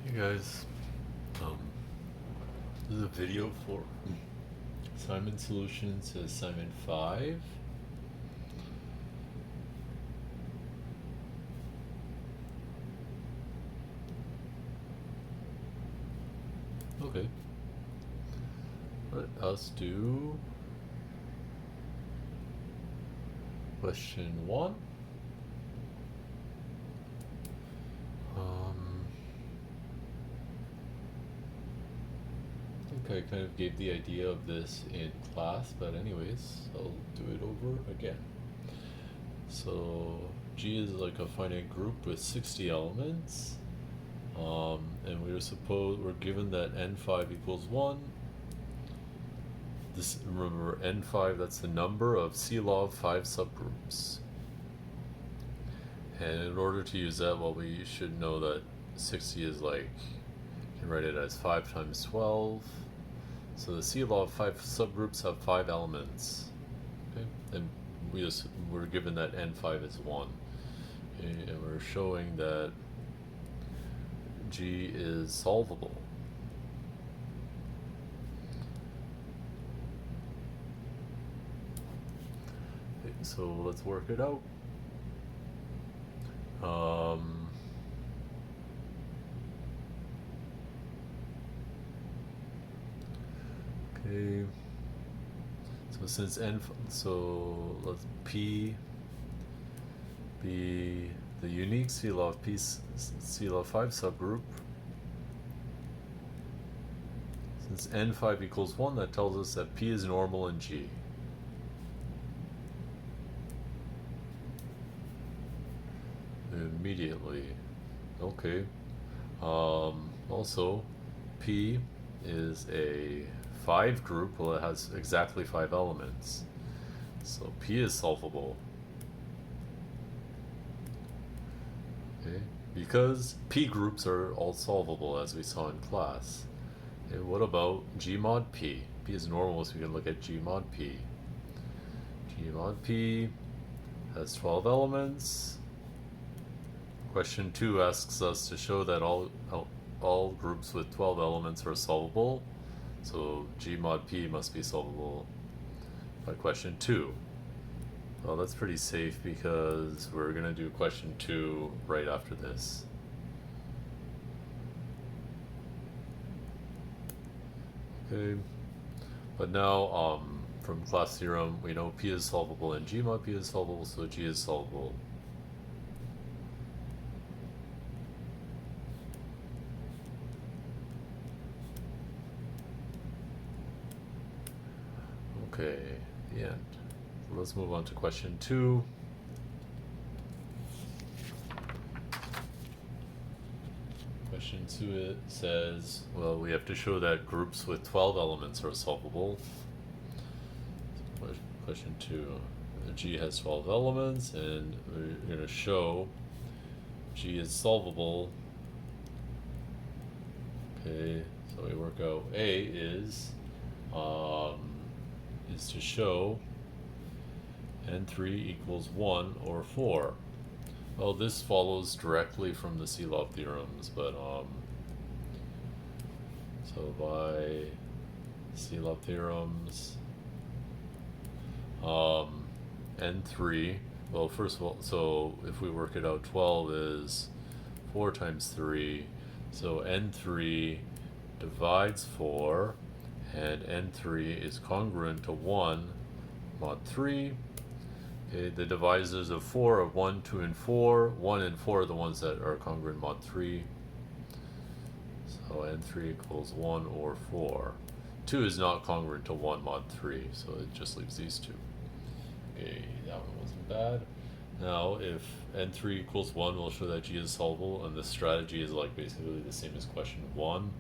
Hey guys, um, this is a video for assignment solutions to assignment 5. Okay, let us do question 1. I think I kind of gave the idea of this in class, but anyways, I'll do it over again. So G is like a finite group with 60 elements. And we're given that n5 equals 1. This, remember, n5, that's the number of C log 5 subgroups. And in order to use that, well, we should know that 60 is like, you can write it as 5 times 12. So the C log 5 subgroups have 5 elements. Okay? And we're given that n5 is 1. Okay? And we're showing that G is solvable. Okay, so let's work it out. Okay. So since let's P be the unique C log 5 subgroup. Since n5 equals 1, that tells us that P is normal in G. Immediately. Okay. Also, P is a 5 group. Well, it has exactly 5 elements. So P is solvable. Okay. Because P groups are all solvable, as we saw in class. Okay, what about G mod P? P is normal, so we can look at G mod P. G mod P has 12 elements. Question 2 asks us to show that all groups with 12 elements are solvable. So G mod P must be solvable by question 2. Well, that's pretty safe because we're going to do question 2 right after this. Okay, but now from class theorem, we know P is solvable and G mod P is solvable, so G is solvable. Okay, the end. So let's move on to question 2. Question 2, it says, well, we have to show that groups with 12 elements are solvable. Question 2, G has 12 elements, and we're going to show G is solvable. Okay, so we work out A is to show n3 equals 1 or 4. Well, this follows directly from the C-log theorems, but so by C-log theorems, n3, well, first of all, so if we work it out, 12 is 4 times 3, so n3 divides 4, and n3 is congruent to 1 mod 3. Okay, the divisors of 4 are 1, 2, and 4. 1 and 4 are the ones that are congruent mod 3. So n3 equals 1 or 4. 2 is not congruent to 1 mod 3, so it just leaves these two. Okay, that one wasn't bad. Now, if n3 equals 1, we'll show that G is solvable, and the strategy is like basically the same as question 1.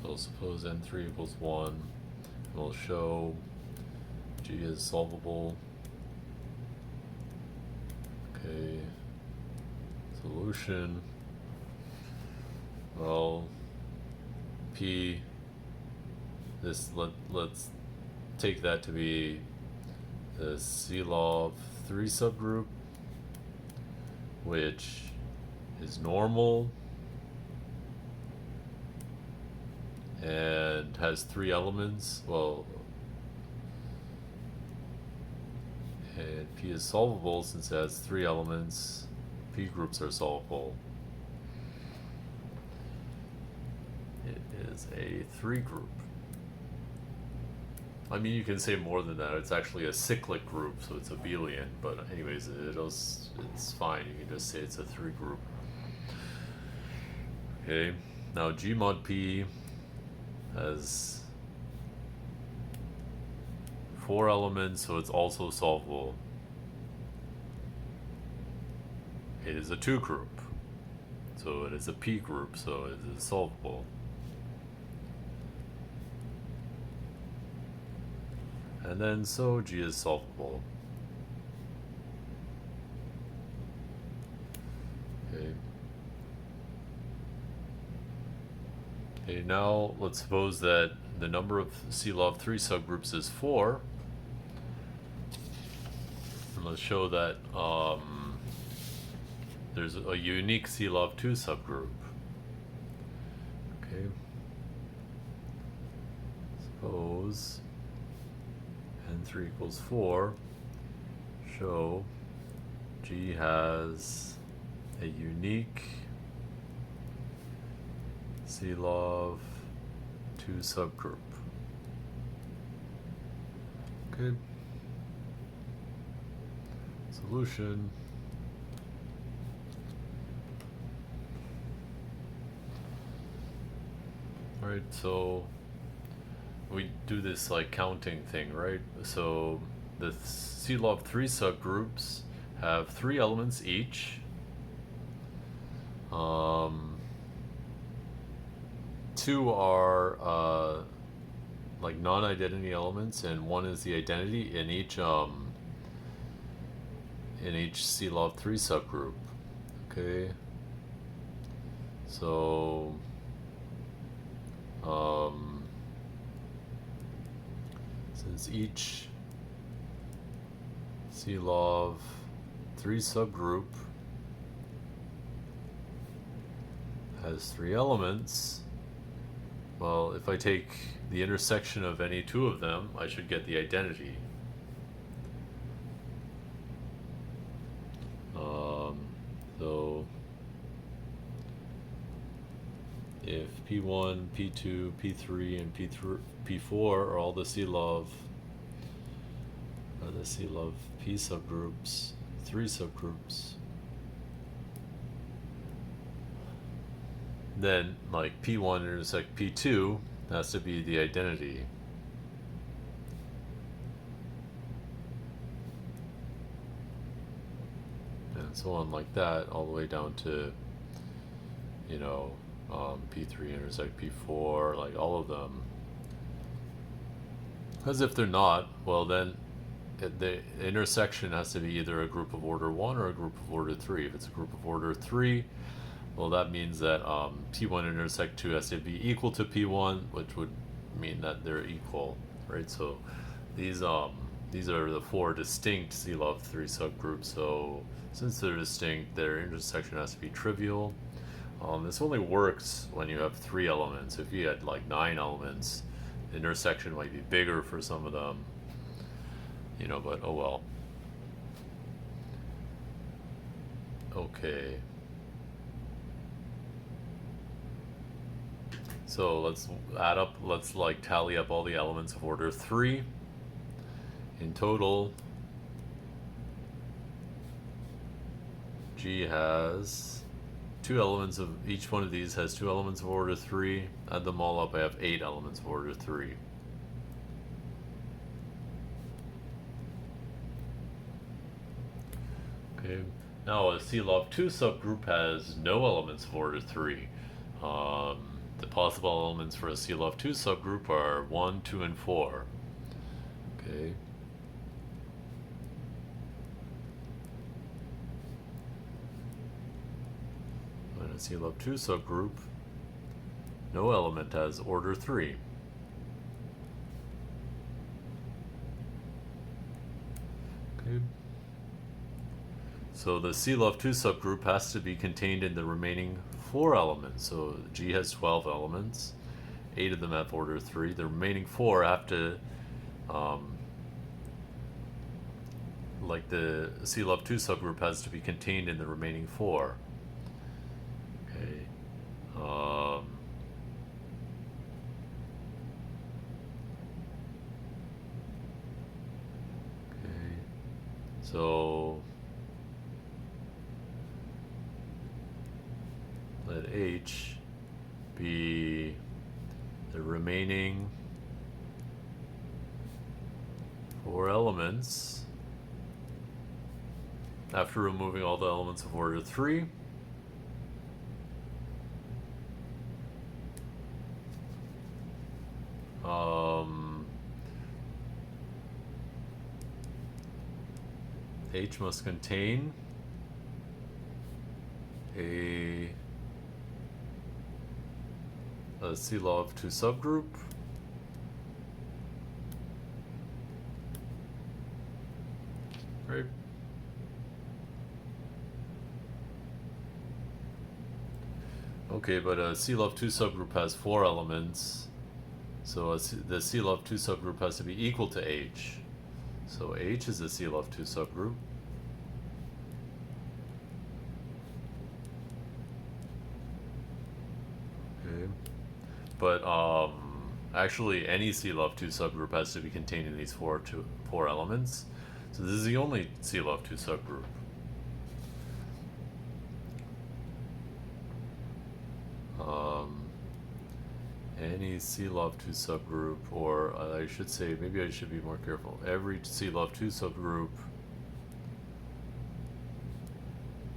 So suppose n3 equals 1, and we'll show G is solvable. Okay, solution. Well, P, let's take that to be the C log 3 subgroup, which is normal and has 3 elements. Well, and P is solvable since it has 3 elements. P groups are solvable. It is a 3 group. I mean, you can say more than that. It's actually a cyclic group, so it's abelian. But anyways, it's fine. You can just say it's a 3 group. Okay. Now G mod P has 4 elements, so it's also solvable. It is a 2 group, so it is a P group, so it is solvable. And then so G is solvable. Okay. Okay, now let's suppose that the number of CLOV 3 subgroups is 4. And let's show that there's a unique CLOV 2 subgroup. Okay. Suppose n3 equals 4. Show G has a unique CLOV 2 subgroup. Okay. Solution. Alright, so we do this like counting thing, right? So the CLOV 3 subgroups have 3 elements each. 2 are like non-identity elements, and 1 is the identity in each CLOV 3 subgroup. Okay. So since each CLOV 3 subgroup has 3 elements, well, if I take the intersection of any 2 of them, I should get the identity. So if P1, P2, P3, and P4 are all the CLOV P subgroups, 3 subgroups, then like P1 intersect P2 has to be the identity. And so on like that, all the way down to, you know, P3 intersect P4, like all of them. Because if they're not, well then the intersection has to be either a group of order 1 or a group of order 3. If it's a group of order 3, well that means that P1 intersect 2 has to be equal to P1, which would mean that they're equal, right? So these are the 4 distinct CLOV 3 subgroups, so since they're distinct, their intersection has to be trivial. This only works when you have 3 elements. If you had like 9 elements, the intersection might be bigger for some of them, you know, but oh well. Okay. So let's like tally up all the elements of order 3. In total, G has 2 elements of each one of these has 2 elements of order 3. Add them all up, I have 8 elements of order 3. Okay. Now a CLOV 2 subgroup has no elements of order 3. The possible elements for a CLOV 2 subgroup are 1, 2, and 4. Okay. And a CLOV 2 subgroup, no element has order 3. Okay. So the CLOV2 subgroup has to be contained in the remaining 4 elements. So G has 12 elements, 8 of them have order 3. The remaining 4 have to, like the CLOV2 subgroup has to be contained in the remaining 4. Okay. Okay. So let H be the remaining 4 elements after removing all the elements of order 3. H must contain a CLOV2 subgroup right. Okay, but a CLOV2 subgroup has 4 elements, so the CLOV2 subgroup has to be equal to H. So H is a CLOV2 subgroup. Okay, but actually any CLOV2 subgroup has to be contained in these four elements. So this is the only CLOV2 subgroup. Any CLOV2 subgroup, or I should say, maybe I should be more careful. Every CLOV2 subgroup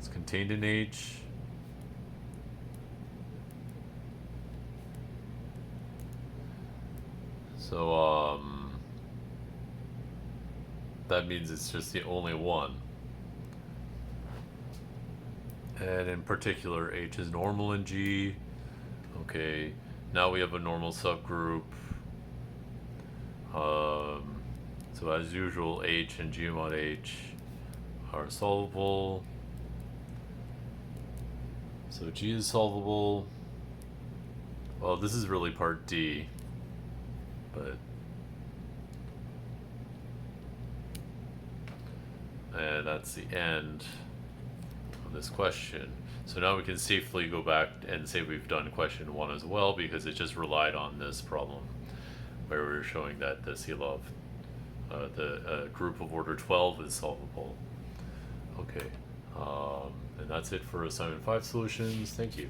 is contained in H. So, that means it's just the only one. And in particular, H is normal in G. Okay, now we have a normal subgroup. So as usual, H and G mod H are solvable. So G is solvable. Well, this is really part D, but and that's the end of this question. So now we can safely go back and say we've done question 1 as well, because it just relied on this problem where we were showing that the CLOV, the group of order 12 is solvable. Okay, and that's it for assignment 5 solutions. Thank you.